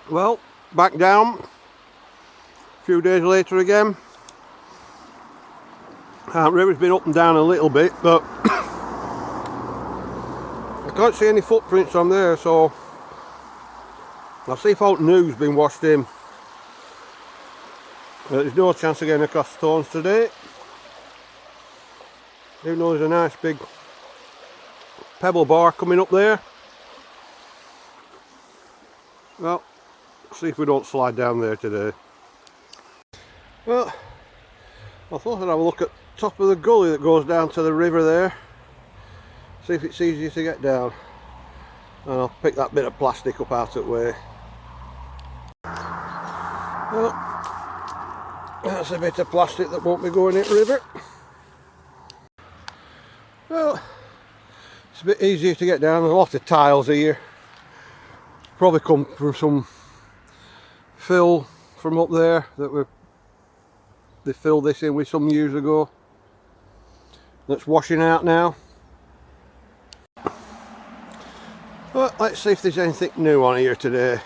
Well, back down a few days later again. River's been up and down a little bit, but I can't see any footprints on there, so I'll see if out new's been washed in. There's no chance of getting across stones today, even though there's a nice big pebble bar coming up there. Well, see if we don't slide down there today. Well, I thought I'd have a look at the top of the gully that goes down to the river there, see if it's easier to get down, and I'll pick that bit of plastic up out of the way. Well, that's a bit of plastic that won't be going in the river. Well, it's a bit easier to get down. There's a lot of tiles here. Probably come from some fill from up there that they filled this in with some years ago. That's washing out now. But let's see if there's anything new on here today.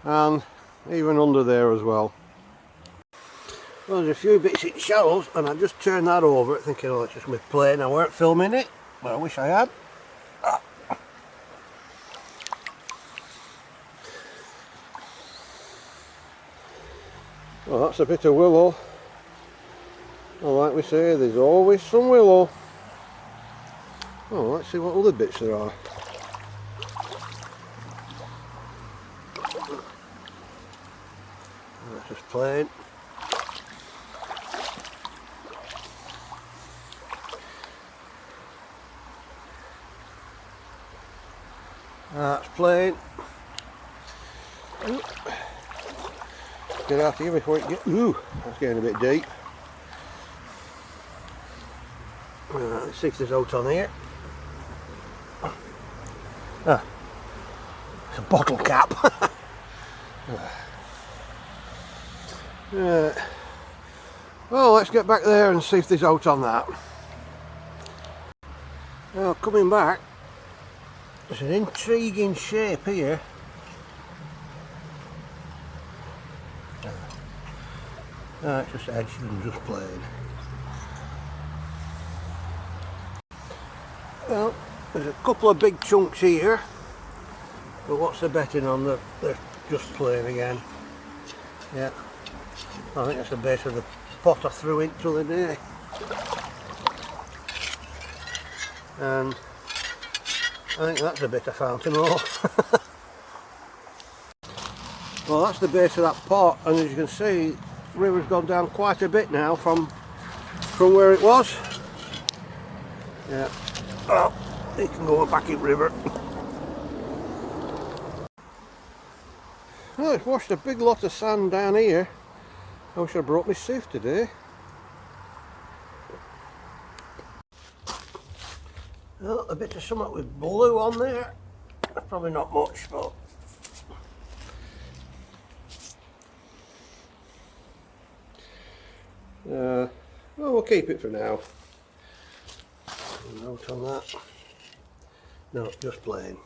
And even under there as well. Well, there's a few bits in shallows, and I just turned that over thinking, oh, it's just my plane. I weren't filming it, but I wish I had. Well, that's a bit of willow. Well, like we say, there's always some willow. Oh, let's see what other bits there are. That's just plain. That's plain. Get out here before it gets. Ooh, that's getting a bit deep. Let's see if there's out on here. Ah, it's a bottle cap. Well, let's get back there and see if there's out on that. Now, coming back, there's an intriguing shape here. No, it's just edged and just plain. Well, there's a couple of big chunks here, but what's the betting on that they're just plain again? Yeah, I think that's the base of the pot I threw into the day. And I think that's a bit of fountain ore. Well, that's the base of that pot, and as you can see, the river's gone down quite a bit now from where it was. Yeah. Oh, it can go back in river. Well, it's washed a big lot of sand down here. I wish I brought my sieve today. Well, a bit of something with blue on there. Probably not much, but well, we'll keep it for now. Note on that. No, just plain.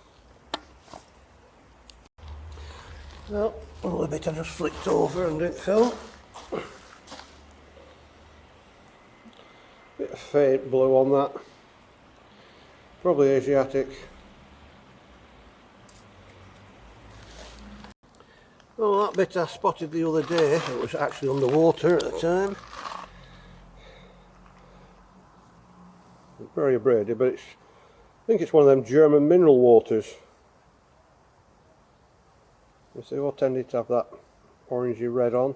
Well, a little bit I just flicked over and didn't film. Bit of faint blue on that. Probably Asiatic. Well, that bit I spotted the other day, it was actually underwater at the time. Very abraded, but I think it's one of them German mineral waters. They all tended to have that orangey red on.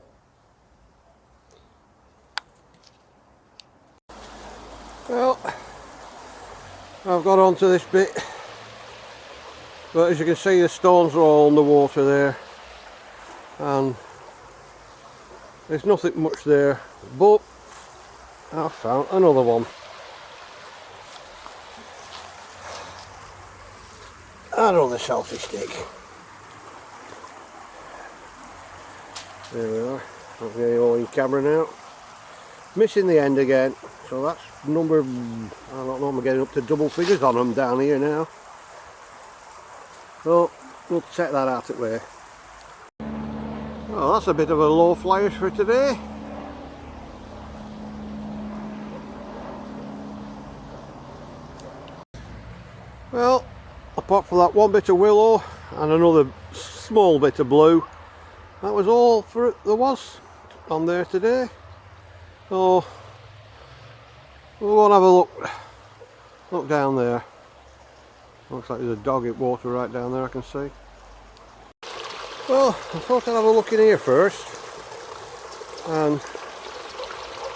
Well, I've got onto this bit, but as you can see, the stones are all underwater there, and there's nothing much there, but I found another one. Another selfie stick. There we are. I'll get it all in camera now. Missing the end again, so that's number, I don't know, I'm getting up to double figures on them down here now. So we'll set that out of the way. Well, that's a bit of a low flyers for today. Well, apart from that one bit of willow and another small bit of blue, that was all there was on there today. So we'll go and have a look down there. Looks like there's a dog in water right down there, I can see. Well, I thought I'd have a look in here first, and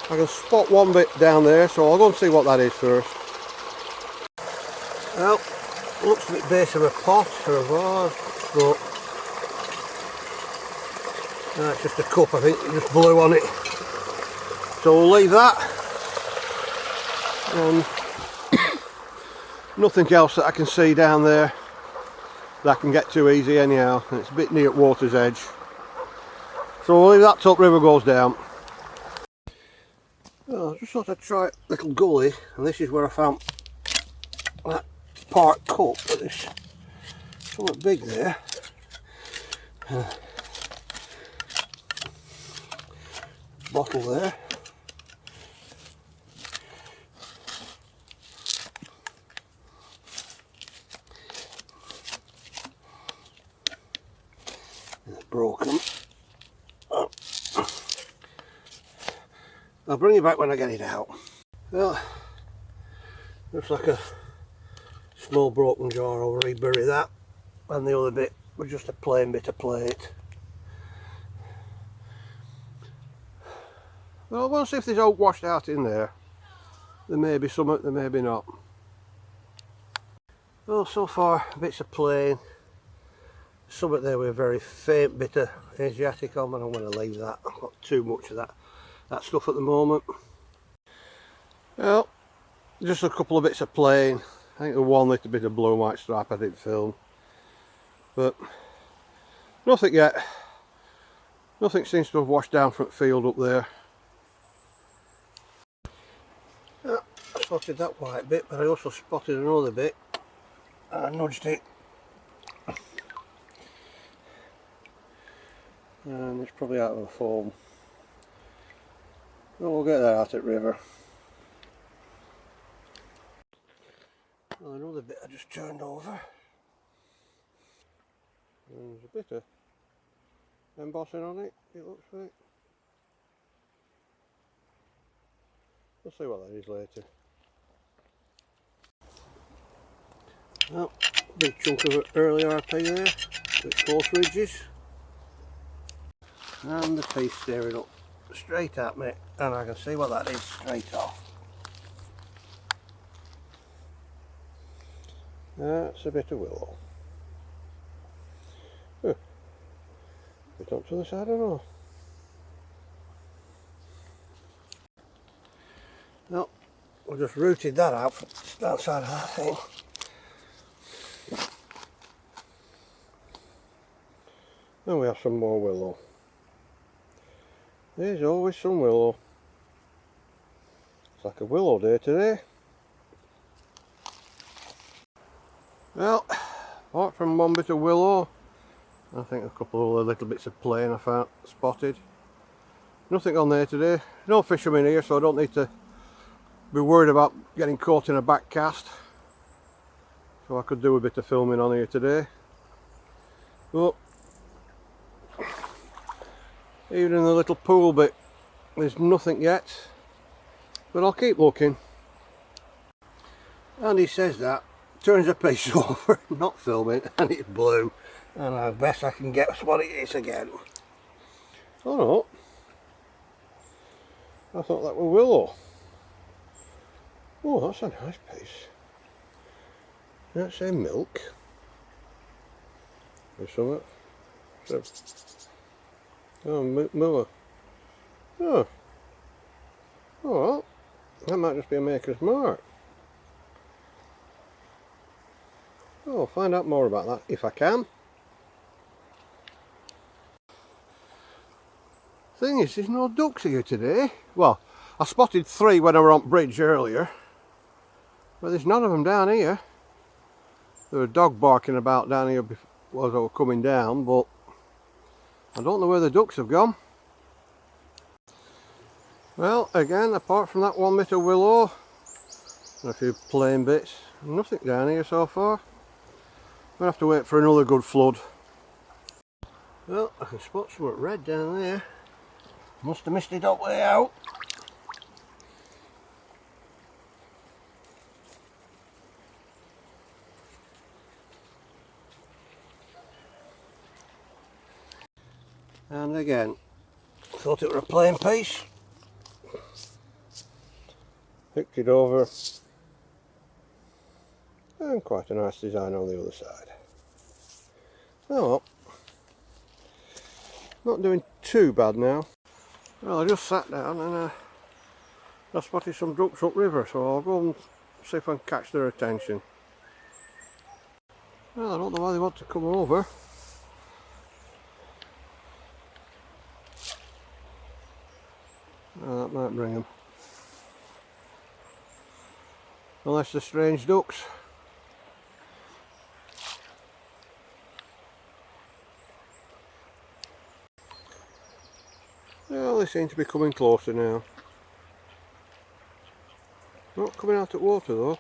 I can spot one bit down there, so I'll go and see what that is first. Well, looks like the base of a pot or a vase, but it's just a cup, I think, just blue on it. So we'll leave that, and nothing else that I can see down there that I can get to easy anyhow, and it's a bit near water's edge. So we'll leave that till river goes down. Well, I just thought I'd try a little gully, and this is where I found that part cup, but there's something big there. Bottle there. Broken. Oh. I'll bring you back when I get it out. Well, looks like a small broken jar. I'll rebury that, and the other bit was just a plain bit of plate. Well, we'll see if there's oak washed out in there. There may be some, there may be not. Well, so far bits of plain. Some there with a very faint bit of Asiatic on, but I'm going to leave that. I've got too much of that stuff at the moment. Well, just a couple of bits of plain. I think the one little bit of blue and white stripe I didn't film, but nothing yet. Nothing seems to have washed down from the field up there. I spotted that white bit, but I also spotted another bit. I nudged it. And it's probably out of the foam. Well, we'll get that out at river. Well, another bit I just turned over. And there's a bit of embossing on it, it looks like. We'll see what that is later. Well, big chunk of early RP there, with close ridges. And the piece staring up straight at me, and I can see what that is straight off. That's a bit of willow. Bit up to the side, I don't know. No, we just rooted that out from that side of that thing. And we have some more willow. There's always some willow. It's like a willow day today. Well, apart from one bit of willow, I think a couple of little bits of plain I found spotted. Nothing on there today. No fishermen here, so I don't need to be worried about getting caught in a back cast. So I could do a bit of filming on here today. But even in the little pool bit, there's nothing yet, but I'll keep looking. And he says that, turns the piece over, not filming, and it's blue, and I best I can guess what it is again. Oh no, I thought that was willow. Oh, that's a nice piece. Let's say milk. There's some. Oh, Miller. Oh. Oh, well, that might just be a maker's mark. Oh, I'll find out more about that if I can. Thing is, there's no ducks here today. Well, I spotted 3 when I were on bridge earlier, but there's none of them down here. There was a dog barking about down here as I was coming down, but I don't know where the ducks have gone. Well, again, apart from that one bit of willow and a few plain bits, nothing down here so far. I'm going to have to wait for another good flood. Well, I can spot something red down there. Must have missed it up way out. And again, thought it were a plain piece. Picked it over. And quite a nice design on the other side. Oh well. Not doing too bad now. Well, I just sat down and I spotted some ducks upriver, so I'll go and see if I can catch their attention. Well, I don't know why they want to come over. That might bring them. Unless they're strange ducks. Well, they seem to be coming closer now. Not coming out of water though.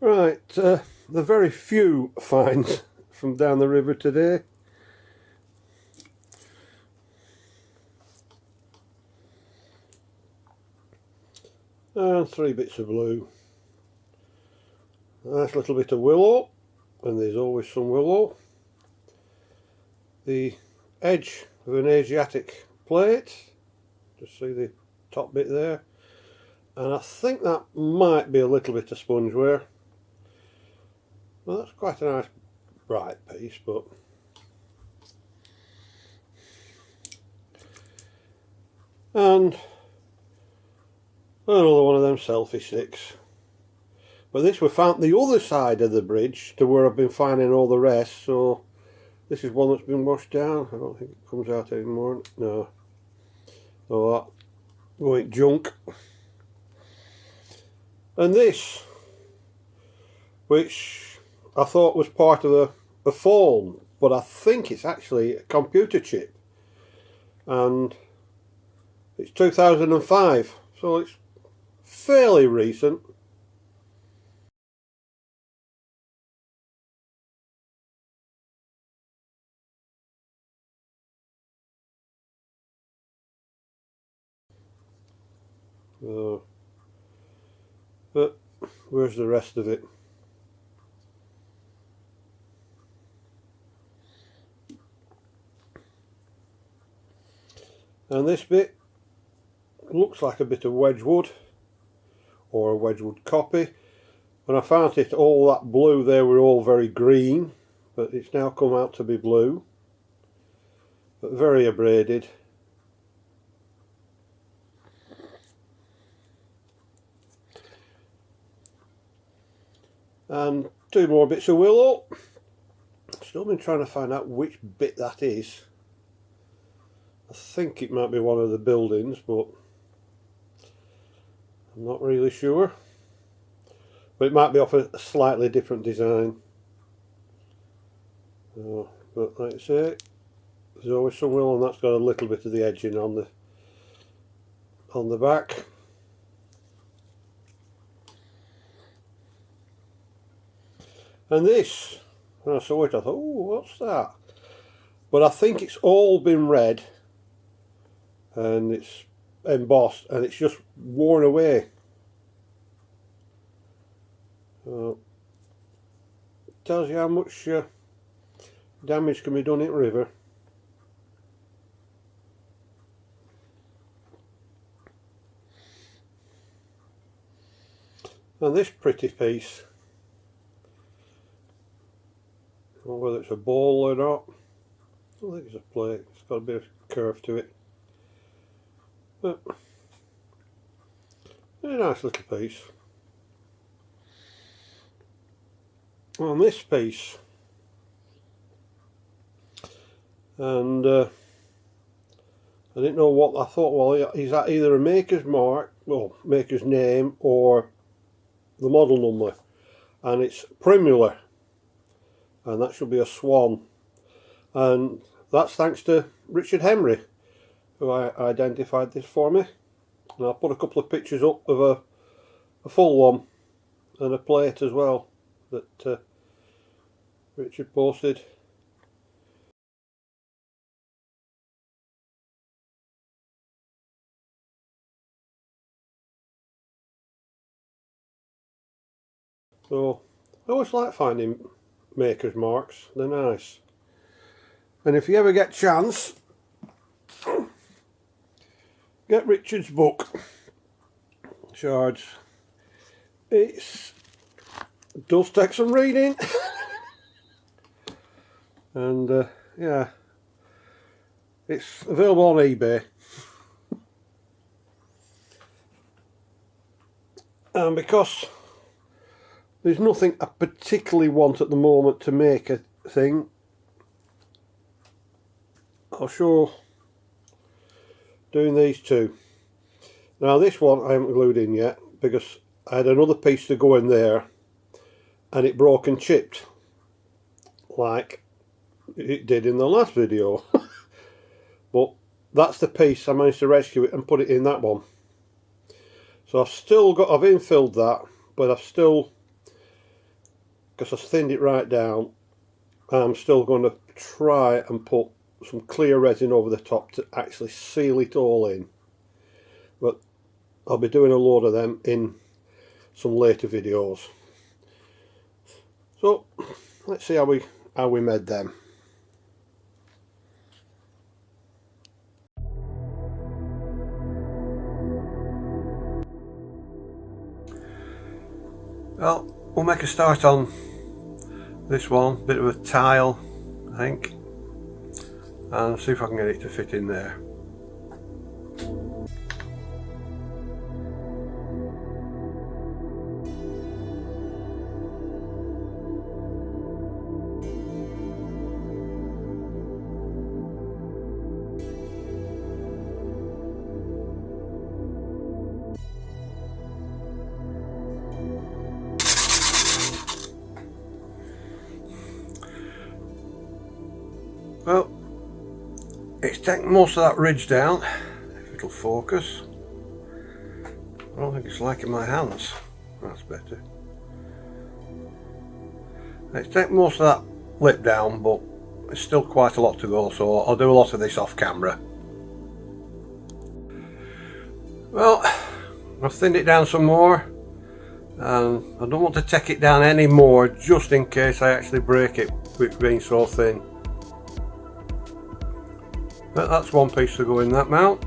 Right, the very few finds from down the river today. And 3 bits of blue. A nice little bit of willow, and there's always some willow. The edge of an Asiatic plate, just see the top bit there. And I think that might be a little bit of spongeware. Well, that's quite a nice bright piece, but and another one of them selfie sticks. But this we found the other side of the bridge to where I've been finding all the rest, so this is one that's been washed down. I don't think it comes out anymore. No. Oh, that going junk. And this, which I thought was part of the phone, but I think it's actually a computer chip, and it's 2005, so it's fairly recent. But where's the rest of it? And this bit looks like a bit of Wedgwood, or a Wedgwood copy. When I found it, all that blue there were all very green, but it's now come out to be blue, but very abraded. And 2 more bits of willow. Still been trying to find out which bit that is. I think it might be one of the buildings, but I'm not really sure. But it might be off a slightly different design. But like I say, there's always some willow, and that's got a little bit of the edging on the back. And this, when I saw it, I thought, oh, what's that? but I think it's all been red and it's embossed and it's just worn away. Tells you how much damage can be done in river. And this pretty piece, I don't know whether it's a bowl or not. I don't think it's a plate, it's got a bit of curve to it. But a nice little piece. On this piece, and I didn't know what I thought. Well, is that either a maker's mark, well, maker's name, or the model number? And it's Primula, and that should be a swan, and that's thanks to Richard Hemery, who identified this for me. And I'll put a couple of pictures up of a full one and a plate as well that Richard posted. So I always like finding maker's marks, they're nice. And if you ever get a chance, get Richard's book, Shards. It does take some reading. And yeah, it's available on eBay. And because there's nothing I particularly want at the moment to make a thing, I'll show doing these two. Now this one I haven't glued in yet because I had another piece to go in there and it broke and chipped like it did in the last video. But that's the piece I managed to rescue it and put it in that one. So I've infilled that, but I've still, because I've thinned it right down, I'm still going to try and put some clear resin over the top to actually seal it all in. But I'll be doing a load of them in some later videos. So let's see how we made them. Well, we'll make a start on this one, bit of a tile I think, and see if I can get it to fit in there. Well, it's taken most of that ridge down, if it'll focus. I don't think it's liking my hands. That's better. It's taken most of that lip down, but there's still quite a lot to go, so I'll do a lot of this off camera. Well, I've thinned it down some more, and I don't want to take it down any more just in case I actually break it with being so thin. But that's one piece to go in that mount.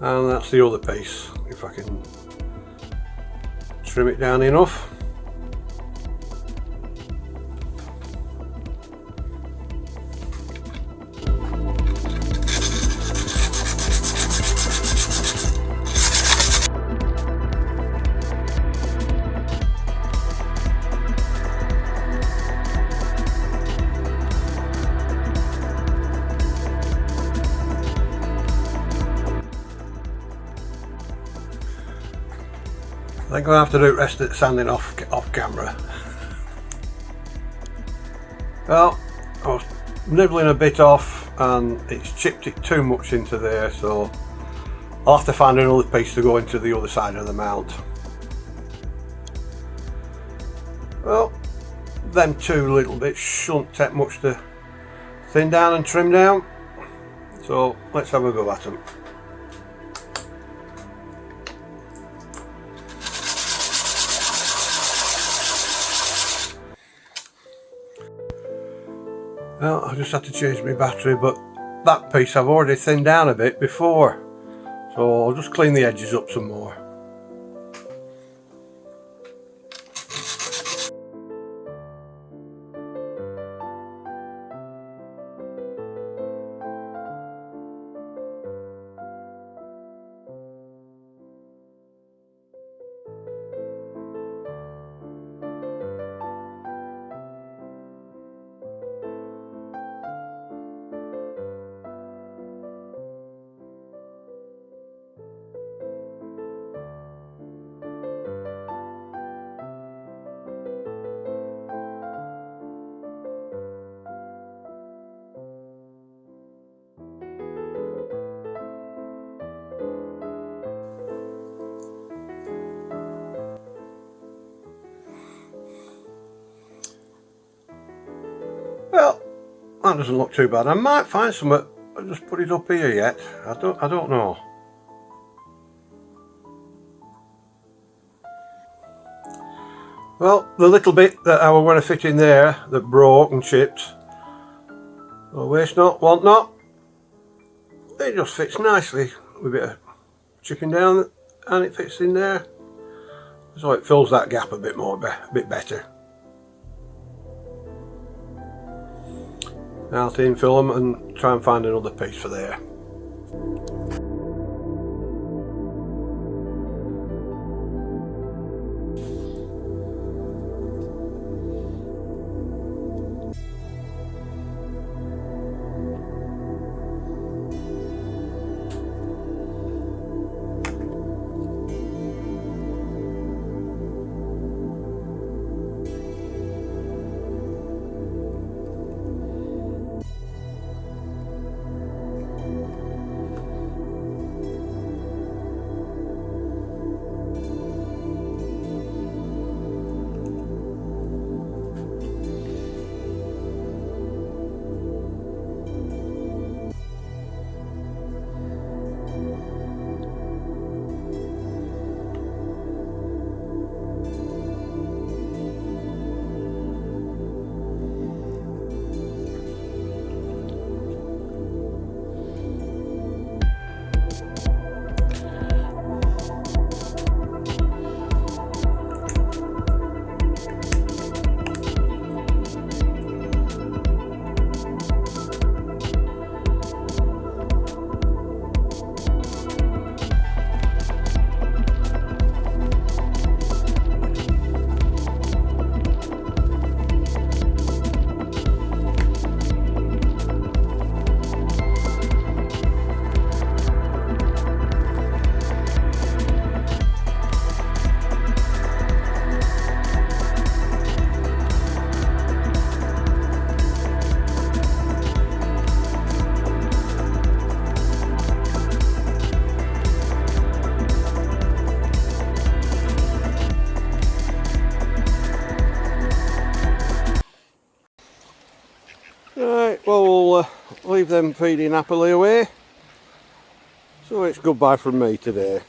And that's the other piece, if I can trim it down enough. I think I'll have to do the rest of the sanding off camera. Well, I was nibbling a bit off and it's chipped it too much into there, so I'll have to find another piece to go into the other side of the mount. Well, them two little bits shouldn't take much to thin down and trim down, so let's have a go at them. Well, I just had to change my battery, but that piece I've already thinned down a bit before, so I'll just clean the edges up some more. Well, that doesn't look too bad. I might find something. I'll just put it up here yet. I don't know. Well, the little bit that I was going to fit in there that broke and chipped, well, waste not, want not. It just fits nicely with a bit of chipping down, and it fits in there, so it fills that gap a bit more, a bit better. I'll thin fill them and try and find another piece for there. Right, well, we'll leave them feeding happily away, so it's goodbye from me today.